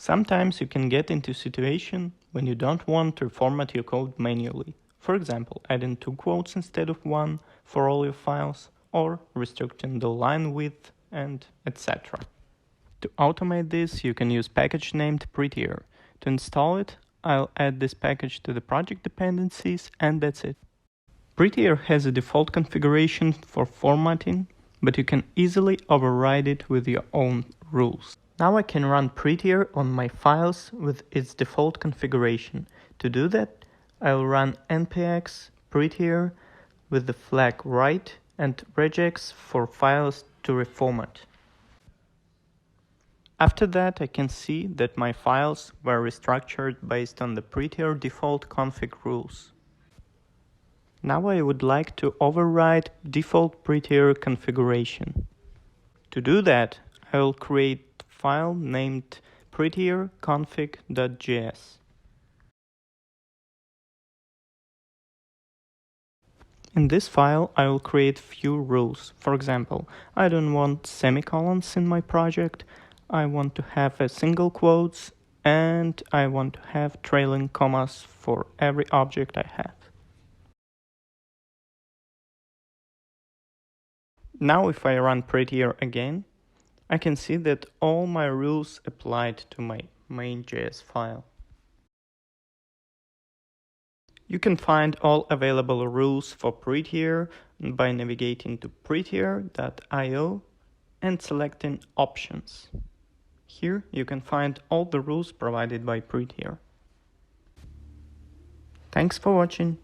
Sometimes you can get into a situation when you don't want to format your code manually. For example, adding 2 quotes instead of 1 for all your files, or restricting the line width, and etc. To automate this, you can use package named Prettier. To install it, I'll add this package to the project dependencies, and that's it. Prettier has a default configuration for formatting, but you can easily override it with your own rules. Now I can run Prettier on my files with its default configuration. To do that, I'll run npx prettier with the flag write and regex for files to reformat. After that, I can see that my files were restructured based on the Prettier default config rules. Now I would like to override default Prettier configuration. To do that, I will create a file named prettierconfig.js. In this file, I will create few rules. For example, I don't want semicolons in my project, I want to have a single quotes, and I want to have trailing commas for every object I have. Now if I run Prettier again, I can see that all my rules applied to my main.js file. You can find all available rules for Prettier by navigating to prettier.io and selecting Options. Here you can find all the rules provided by Prettier. Thanks for watching.